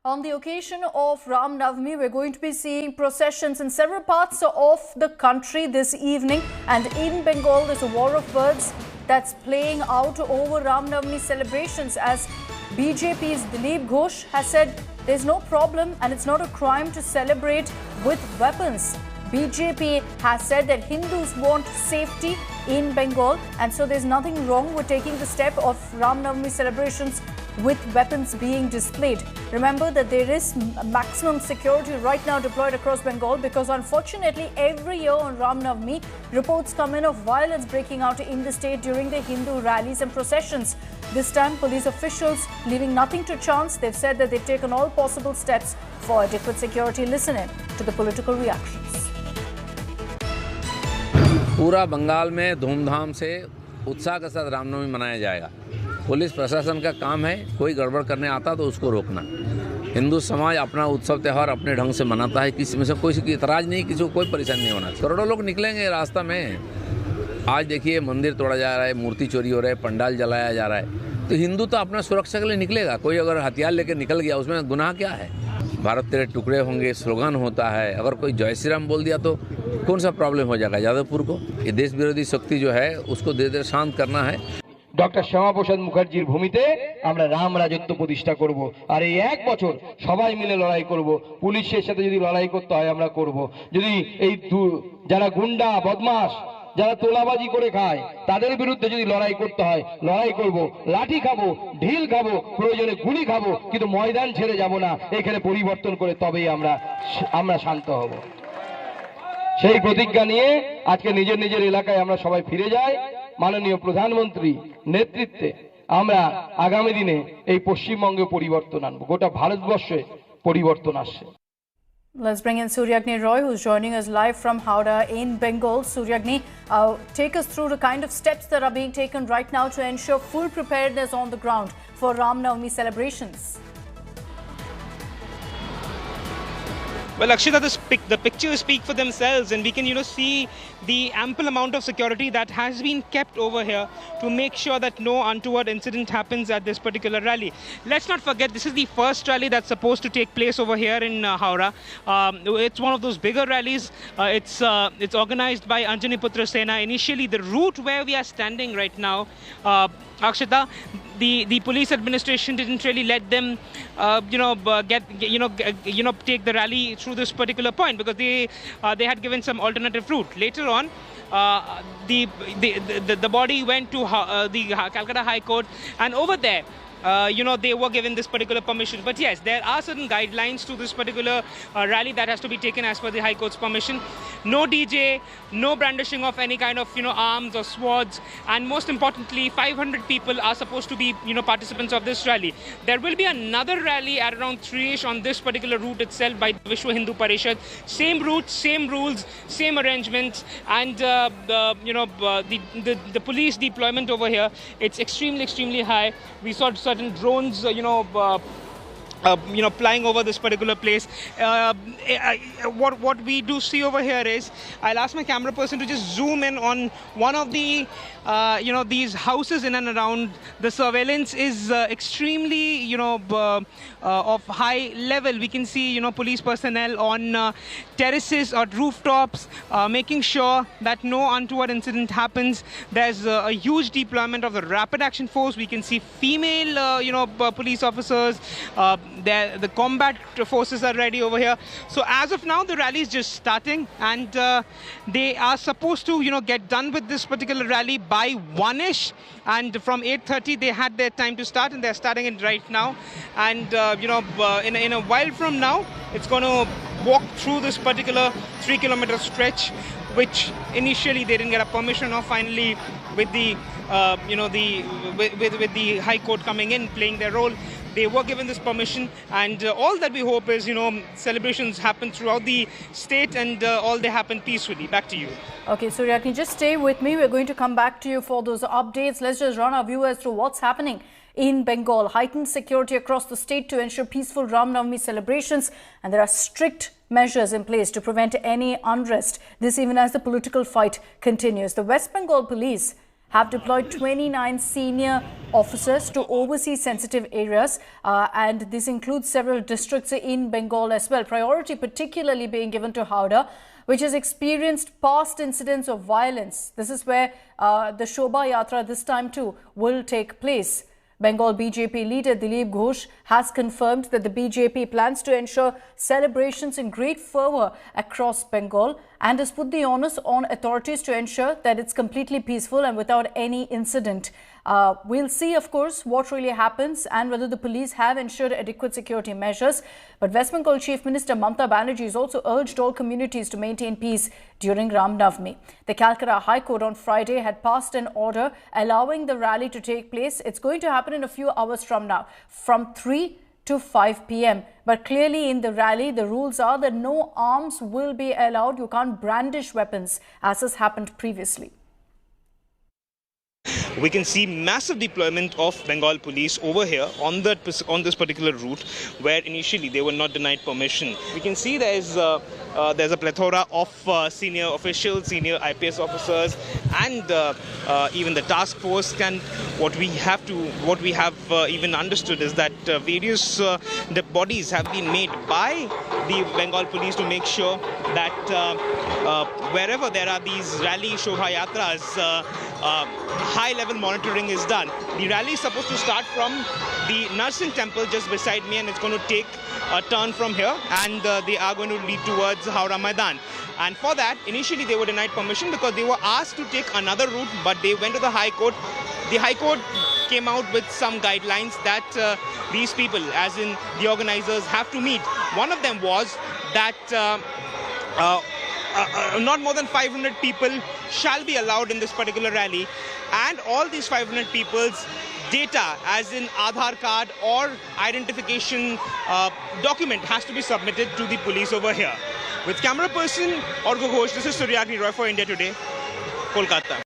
On the occasion of Ram Navami, we're going to be seeing processions in several parts of the country this evening. And in Bengal, there's a war of words that's playing out over Ram Navami celebrations, as BJP's Dilip Ghosh has said there's no problem and it's not a crime to celebrate with weapons. BJP has said that Hindus want safety in Bengal, and so there's nothing wrong with taking the step of Ram Navami celebrations with weapons being displayed. Remember that there is maximum security right now deployed across Bengal, because unfortunately every year on Ram Navami, reports come in of violence breaking out in the state during the Hindu rallies and processions. This time, police officials leaving nothing to chance. They've said that they've taken all possible steps for adequate security. Listen in to the political reactions. पूरा बंगाल में धूमधाम से उत्साह के साथ रामनवमी मनाया जाएगा। Police प्रशासन का काम है, कोई गड़बड़ करने आता तो उसको रोकना। हिंदू समाज अपना उत्सव त्यौहार अपने ढंग से मनाता है, किसी में से कोई इतराज़ नहीं, किसी को कोई परेशानी नहीं होना। करोड़ों लोग निकलेंगे रास्ता में। आज देखिए मंदिर तोड़ा जा रहा है, मूर्ति चोरी हो रहा है, पंडाल जलाया जा रहा है, तो हिंदू तो अपना सुरक्षा के लिए निकलेगा। कोई अगर हथियार लेकर निकल गया, उसमें गुनाह क्या है? भारत तेरे टुकड़े होंगे स्लोगन होता है, अगर कोई जय श्री राम बोल दिया तो कौन सा प्रॉब्लम हो जाएगा यादवपुर को? ये देश विरोधी शक्ति जो है उसको धीरे धीरे शांत करना है। डॉक्टर श्यामा प्रसाद मुखार्जीर भूमिते আমরা রাম রাজত্ব প্রতিষ্ঠা করব, আর এই এক বছর সবাই মিলে লড়াই করব। পুলিশের সাথে যদি লড়াই করতে হয় আমরা করব। যদি এই যারা গুন্ডা বদমাশ যারা তোলাবাজি করে খায় তাদের বিরুদ্ধে যদি লড়াই করতে হয় লড়াই করব। লাঠি খাবো, ঢিল খাবো, প্রয়োজনে গুলি খাবো, কিন্তু ময়দান ছেড়ে যাব না। এখানে পরিবর্তন করে তবেই আমরা শান্ত হব। সেই প্রতিজ্ঞা নিয়ে আজকে নিজের নিজের এলাকায় আমরা সবাই ফিরে যাই। মাননীয় প্রধানমন্ত্রী নেতৃত্বে আমরা আগামী দিনে এই পশ্চিমবঙ্গে পরিবর্তন আনব, গোটা ভারতবর্ষে পরিবর্তন আসছে। Let's bring in Suryagni Roy, who's joining us live from Howrah in Bengal. Suryagni, take us through the kind of steps that are being taken right now to ensure full preparedness on the ground for Ram Navami celebrations. Well, Akshita, the pictures speak for themselves, and we can, see the ample amount of security that has been kept over here to make sure that no untoward incident happens at this particular rally. Let's not forget, this is the first rally that's supposed to take place over here in Howrah. It's one of those bigger rallies. It's organized by Anjani Putra Sena. Initially, the route where we are standing right now, Akshita, the police administration didn't really let them, take the rally through this particular point, because they had given some alternative route. Later on, the body went to the Calcutta High Court, and over there, they were given this particular permission. But yes, there are certain guidelines to this particular rally that has to be taken as per the High Court's permission. No DJ, no brandishing of any kind of, arms or swords. And most importantly, 500 people are supposed to be, participants of this rally. There will be another rally at around 3ish on this particular route itself by Vishwa Hindu Parishad. Same route, same rules, same arrangements. And, the police deployment over here, it's extremely high. We saw certain drones, flying over this particular place. What we do see over here is, I'll ask my camera person to just zoom in on one of the, these houses in and around. The surveillance is extremely, of high level. We can see, police personnel on terraces or rooftops, making sure that no untoward incident happens. There's a huge deployment of the Rapid Action Force. We can see female, police officers. The combat forces are ready over here. So as of now, the rally is just starting, and they are supposed to, get done with this particular rally by 1ish. And from 8:30, they had their time to start, and they're starting it right now. And in a while from now, it's going to walk through this particular 3-kilometer stretch, which initially they didn't get a permission of. Finally, with the with the High Court coming in, playing their role, they were given this permission, and all that we hope is, celebrations happen throughout the state, and all they happen peacefully. Back to you. Okay, Suryagni, just stay with me. We're going to come back to you for those updates. Let's just run our viewers through what's happening in Bengal. Heightened security across the state to ensure peaceful Ram Navami celebrations, and there are strict measures in place to prevent any unrest. This even as the political fight continues. The West Bengal police have deployed 29 senior officers to oversee sensitive areas, and this includes several districts in Bengal as well. Priority particularly being given to Howrah, which has experienced past incidents of violence. This is where the Shobha Yatra this time too will take place. Bengal BJP leader Dilip Ghosh has confirmed that the BJP plans to ensure celebrations in great fervour across Bengal and has put the onus on authorities to ensure that it's completely peaceful and without any incident. We'll see, of course, what really happens and whether the police have ensured adequate security measures. But West Bengal Chief Minister Mamata Banerjee has also urged all communities to maintain peace during Ram Navami. The Calcutta High Court on Friday had passed an order allowing the rally to take place. It's going to happen in a few hours from now, from 3 to 5 p.m. But clearly in the rally, the rules are that no arms will be allowed. You can't brandish weapons, as has happened previously. We can see massive deployment of Bengal police over here on this particular route, where initially they were not denied permission. We can see there's a plethora of senior officials, senior IPS officers, and even the task force. And what we have even understood is that various the bodies have been made by the Bengal police to make sure that wherever there are these rally Shobha Yatras, high-level monitoring is done. The rally is supposed to start from the Nursing Temple just beside me, and it's going to take a turn from here, and they are going to lead towards Howrah Maidan. And for that, initially they were denied permission because they were asked to take another route, but they went to the High Court. The High Court came out with some guidelines that these people, as in the organizers, have to meet. One of them was that not more than 500 people shall be allowed in this particular rally, and all these 500 people's data, as in Aadhaar card or identification document, has to be submitted to the police over here. With camera person Argo Ghosh, this is Suryagni Roy for India Today, Kolkata.